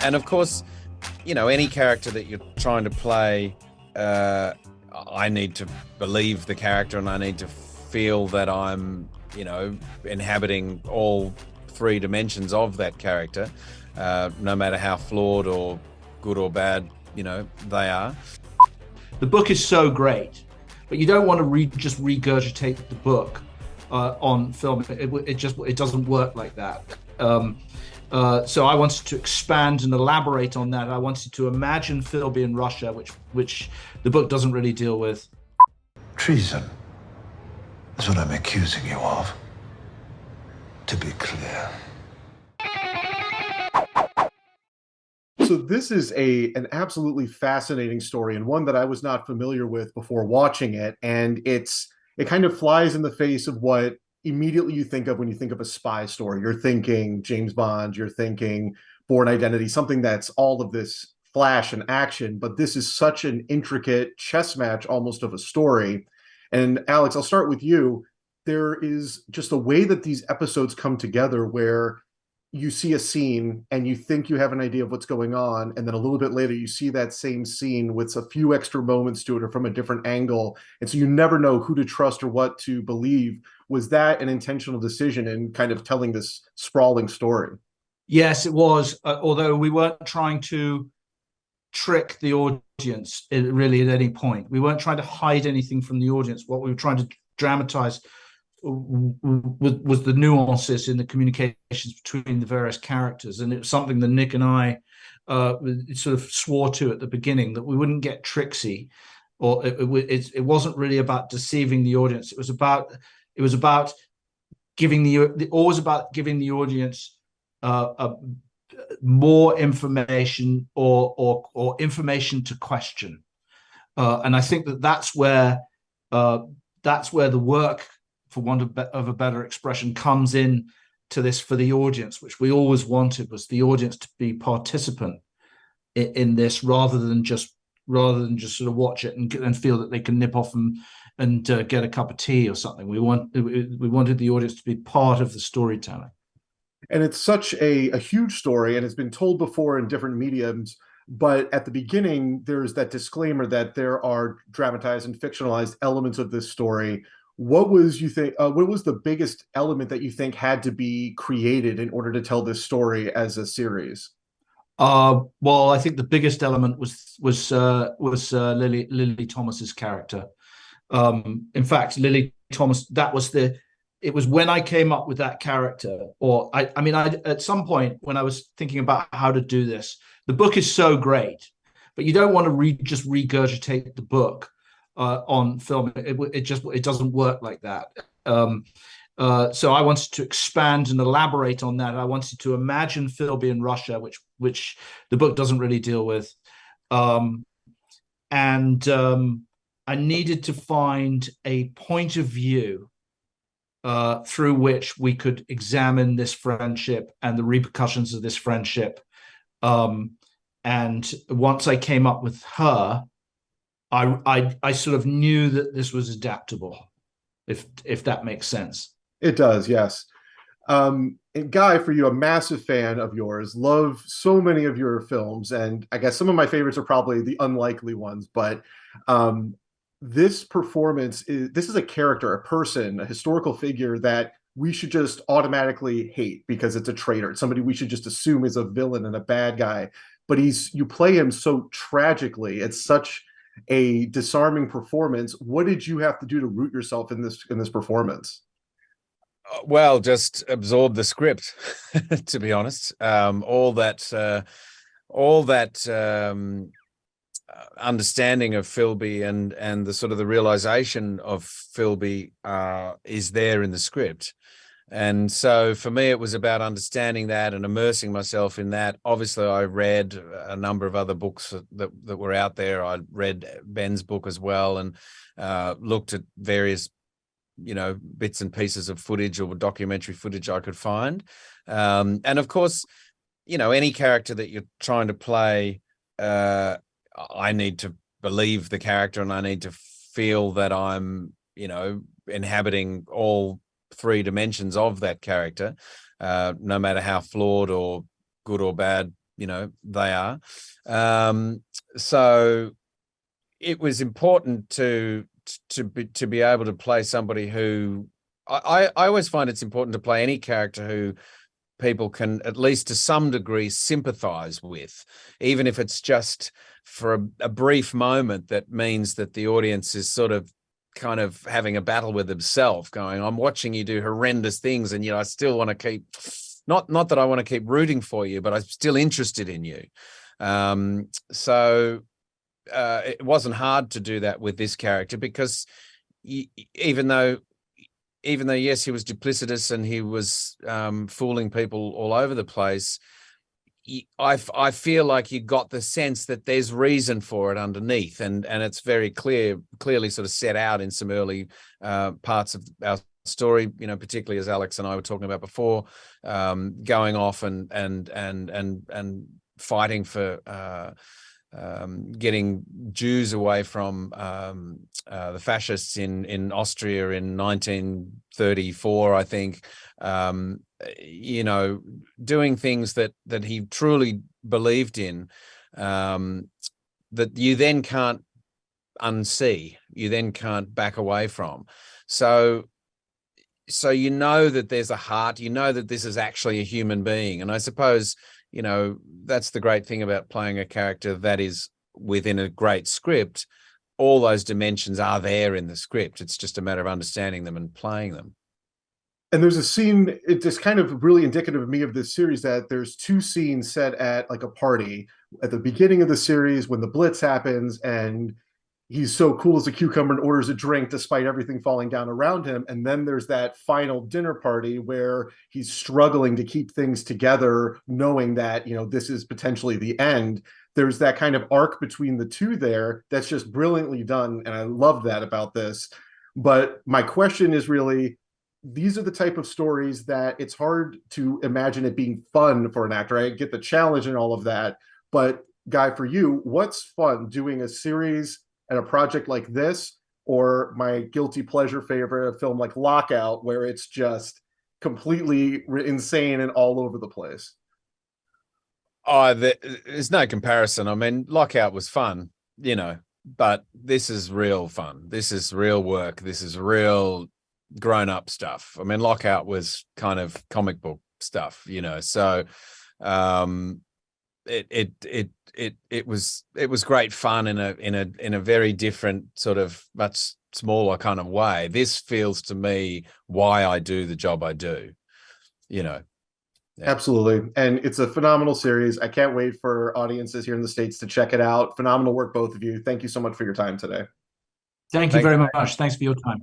And of course, any character that you're trying to play, I need to believe the character and I need to feel that I'm, inhabiting all three dimensions of that character, no matter how flawed or good or bad, they are. The book is so great, but you don't want to just regurgitate the book on film. It doesn't work like that. So I wanted to expand and elaborate on that. I wanted to imagine Philby in Russia, which the book doesn't really deal with. Treason is what I'm accusing you of. To be clear. So this is an absolutely fascinating story, and one that I was not familiar with before watching it. And it kind of flies in the face of what immediately you think of when you think of a spy story. You're thinking James Bond, you're thinking Bourne Identity, something that's all of this flash and action, but this is such an intricate chess match almost of a story. And Alex, I'll start with you. There is just a way that these episodes come together where you see a scene and you think you have an idea of what's going on, and then a little bit later you see that same scene with a few extra moments to it or from a different angle, and so you never know who to trust or what to believe. Was that an intentional decision in kind of telling this sprawling story? Yes, it was. Although we weren't trying to trick the audience really at any point. We weren't trying to hide anything from the audience. What we were trying to dramatize was the nuances in the communications between the various characters, and it was something that Nick and I sort of swore to at the beginning, that we wouldn't get tricksy, or it wasn't really about deceiving the audience. It was about giving the audience more information or information to question, and I think that's where the work, for want of a better expression, comes in to this for the audience, which we always wanted, was the audience to be participant in this, rather than just sort of watch it and feel that they can nip off and get a cup of tea or something. We wanted the audience to be part of the storytelling. And it's such a huge story, and it's been told before in different mediums. But at the beginning, there's that disclaimer that there are dramatized and fictionalized elements of this story. What was the biggest element that you think had to be created in order to tell this story as a series? Well, I think the biggest element was Lily Thomas's character. In fact, Lily Thomas, it was when I came up with that character, or I mean, at some point when I was thinking about how to do this. The book is so great, but you don't want to just regurgitate the book on film. It doesn't work like that. So I wanted to expand and elaborate on that. I wanted to imagine Philby in Russia, which the book doesn't really deal with, and I needed to find a point of view through which we could examine this friendship and the repercussions of this friendship. And once I came up with her, I sort of knew that this was adaptable, if that makes sense. It does, yes. And Guy, for you, a massive fan of yours, love so many of your films, and I guess some of my favorites are probably the unlikely ones, but this is a character, a person, a historical figure that we should just automatically hate because it's a traitor. It's somebody we should just assume is a villain and a bad guy. But you play him so tragically. It's such a disarming performance. What did you have to do to root yourself in this performance? Well, just absorb the script, to be honest. All that understanding of Philby and the sort of the realization of Philby is there in the script. And so for me, it was about understanding that and immersing myself in that. Obviously, I read a number of other books that were out there. I read Ben's book as well, and looked at various, bits and pieces of footage or documentary footage I could find. And of course, any character that you're trying to play, I need to believe the character and I need to feel that I'm, inhabiting all three dimensions of that character, no matter how flawed or good or bad, they are. So it was important to be able to play somebody who I always find it's important to play any character who people can, at least to some degree, sympathize with, even if it's just for a brief moment. That means that the audience is sort of kind of having a battle with themselves, going, I'm watching you do horrendous things, and I still want to keep, not that I want to keep rooting for you, but I'm still interested in you. So it wasn't hard to do that with this character, because even though yes, he was duplicitous and he was fooling people all over the place, I feel like you got the sense that there's reason for it underneath, and it's very clearly sort of set out in some early parts of our story, particularly as Alex and I were talking about before, going off and fighting for getting Jews away from the fascists in Austria in 1934, I think. Doing things that he truly believed in, that you then can't unsee, you then can't back away from. So that there's a heart, that this is actually a human being. And I suppose, that's the great thing about playing a character that is within a great script. All those dimensions are there in the script. It's just a matter of understanding them and playing them. And there's a scene, it's just kind of really indicative of me of this series, that there's two scenes set at like a party at the beginning of the series when the Blitz happens, and he's so cool as a cucumber and orders a drink despite everything falling down around him. And then there's that final dinner party where he's struggling to keep things together, knowing that, this is potentially the end. There's that kind of arc between the two there that's just brilliantly done. And I love that about this. But my question is really, these are the type of stories that it's hard to imagine it being fun for an actor. I get the challenge and all of that. But Guy, for you, what's fun, doing a series and a project like this, or my guilty pleasure favorite, a film like Lockout, where it's just completely insane and all over the place? Oh, there's no comparison. I mean, Lockout was fun, but this is real fun. This is real work. This is real grown-up stuff. I mean, Lockout was kind of comic book stuff, So it was great fun in a very different, sort of much smaller kind of way. This feels to me why I do the job I do, Yeah. Absolutely. And it's a phenomenal series. I can't wait for audiences here in the States to check it out. Phenomenal work, both of you. Thank you so much for your time today. Thank you very much. Thanks for your time.